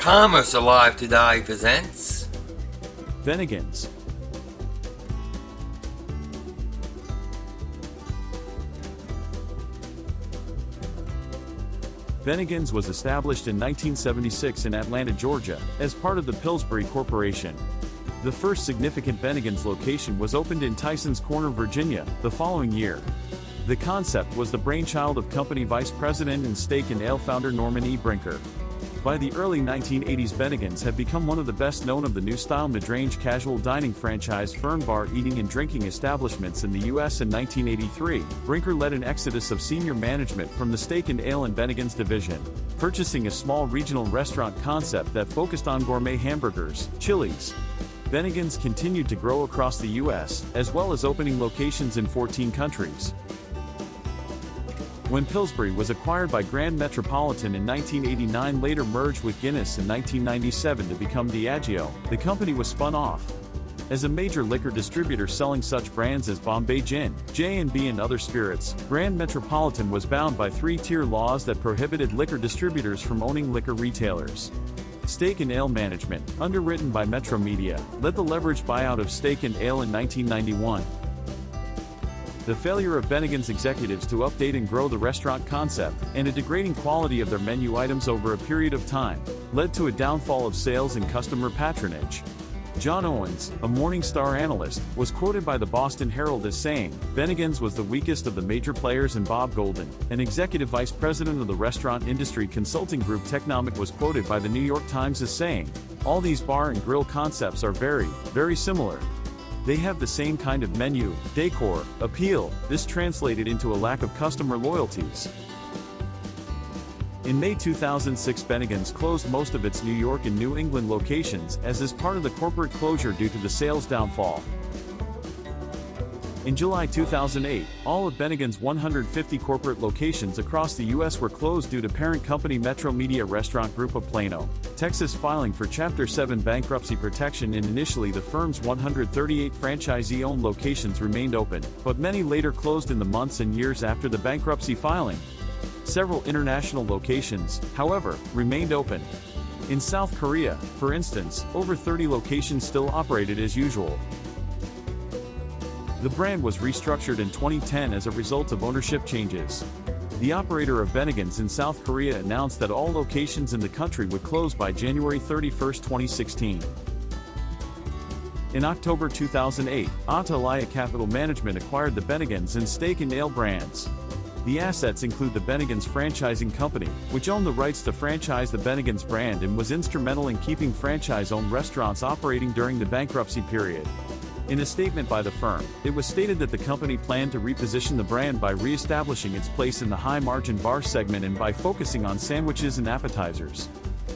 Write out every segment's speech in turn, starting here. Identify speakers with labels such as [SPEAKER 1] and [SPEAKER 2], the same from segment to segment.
[SPEAKER 1] Commerce Alive Today presents
[SPEAKER 2] Bennigan's. Bennigan's was established in 1976 in Atlanta, Georgia, as part of the Pillsbury Corporation. The first significant Bennigan's location was opened in Tysons Corner, Virginia, the following year. The concept was the brainchild of company vice president and steak and ale founder Norman E. Brinker. By the early 1980s, Bennigan's had become one of the best known of the new-style mid-range casual dining franchise firm bar eating and drinking establishments in the U.S. In 1983, Brinker led an exodus of senior management from the steak and ale and Bennigan's division, purchasing a small regional restaurant concept that focused on gourmet hamburgers, Chili's. Bennigan's continued to grow across the U.S., as well as opening locations in 14 countries. When Pillsbury was acquired by Grand Metropolitan in 1989, later merged with Guinness in 1997 to become Diageo, the company was spun off. As a major liquor distributor selling such brands as Bombay Gin, J&B and other spirits, Grand Metropolitan was bound by three-tier laws that prohibited liquor distributors from owning liquor retailers. Steak and Ale Management, underwritten by Metromedia, led the leveraged buyout of Steak and Ale in 1991. The failure of Bennigan's executives to update and grow the restaurant concept, and a degrading quality of their menu items over a period of time, led to a downfall of sales and customer patronage. John Owens, a Morningstar analyst, was quoted by the Boston Herald as saying, "Bennigan's was the weakest of the major players," and Bob Golden, an executive vice president of the restaurant industry consulting group Technomic, was quoted by the New York Times as saying, "All these bar and grill concepts are very, very similar. They have the same kind of menu, decor, appeal." This translated into a lack of customer loyalties. In May 2006, Bennigan's closed most of its New York and New England locations as part of the corporate closure due to the sales downfall. In July 2008, all of Bennigan's 150 corporate locations across the U.S. were closed due to parent company Metromedia Restaurant Group of Plano, Texas filing for Chapter 7 bankruptcy protection. And initially the firm's 138 franchisee-owned locations remained open, but many later closed in the months and years after the bankruptcy filing. Several international locations, however, remained open. In South Korea, for instance, over 30 locations still operated as usual. The brand was restructured in 2010 as a result of ownership changes. The operator of Bennigan's in South Korea announced that all locations in the country would close by January 31, 2016. In October 2008, Atalaya Capital Management acquired the Bennigan's and Steak and Ale brands. The assets include the Bennigan's Franchising Company, which owned the rights to franchise the Bennigan's brand and was instrumental in keeping franchise-owned restaurants operating during the bankruptcy period. In a statement by the firm, it was stated that the company planned to reposition the brand by re-establishing its place in the high-margin bar segment and by focusing on sandwiches and appetizers.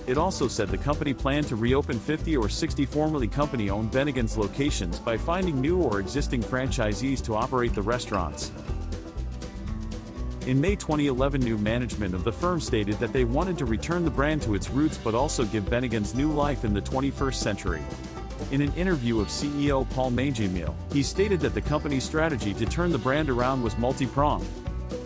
[SPEAKER 2] It also said the company planned to reopen 50 or 60 formerly company-owned Bennigan's locations by finding new or existing franchisees to operate the restaurants. In May 2011, new management of the firm stated that they wanted to return the brand to its roots but also give Bennigan's new life in the 21st century. In an interview of CEO Paul Mangiamil, he stated that the company's strategy to turn the brand around was multi-pronged.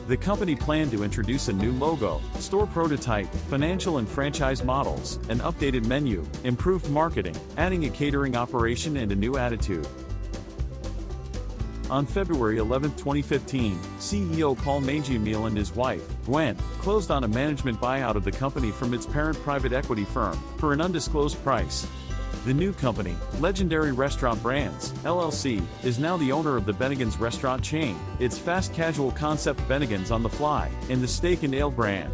[SPEAKER 2] The company planned to introduce a new logo, store prototype, financial and franchise models, an updated menu, improved marketing, adding a catering operation and a new attitude. On February 11, 2015, CEO Paul Mangiamil and his wife, Gwen, closed on a management buyout of the company from its parent private equity firm, for an undisclosed price. The new company, Legendary Restaurant Brands, LLC, is now the owner of the Bennigan's restaurant chain, its fast casual concept Bennigan's on the Fly, and the Steak and Ale brand.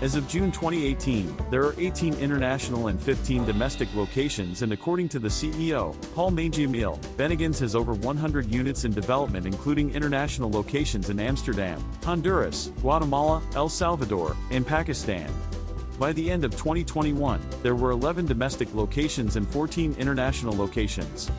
[SPEAKER 2] As of June 2018, there are 18 international and 15 domestic locations, and according to the CEO, Paul Mangiamil, Bennigan's has over 100 units in development, including international locations in Amsterdam, Honduras, Guatemala, El Salvador, and Pakistan. By the end of 2021, there were 11 domestic locations and 14 international locations.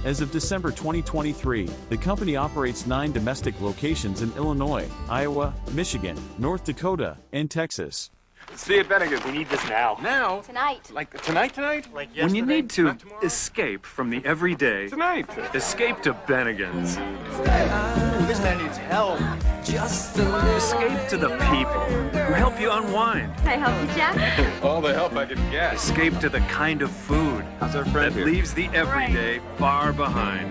[SPEAKER 2] As of December 2023, the company operates 9 domestic locations in Illinois, Iowa, Michigan, North Dakota, and Texas.
[SPEAKER 3] See you at Bennigan.
[SPEAKER 4] We need this now.
[SPEAKER 3] Now?
[SPEAKER 4] Tonight.
[SPEAKER 3] Like tonight?
[SPEAKER 4] Like yesterday.
[SPEAKER 5] When you need to
[SPEAKER 3] Not tomorrow?
[SPEAKER 5] escape from the everyday,
[SPEAKER 3] Tonight.
[SPEAKER 5] escape to Bennigan's.
[SPEAKER 4] This man needs help.
[SPEAKER 3] Escape to the people who help you unwind.
[SPEAKER 4] Can I help you, Jack?
[SPEAKER 5] All the help I can get.
[SPEAKER 3] Escape to the kind of food
[SPEAKER 5] How's our friend
[SPEAKER 3] that
[SPEAKER 5] here?
[SPEAKER 3] leaves the everyday far behind.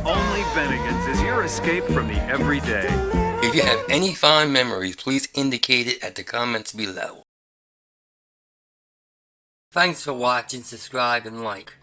[SPEAKER 3] Only Bennigan's is your escape from the everyday.
[SPEAKER 1] If you have any fond memories, please indicate it at the comments below. Thanks for watching, subscribe, and like.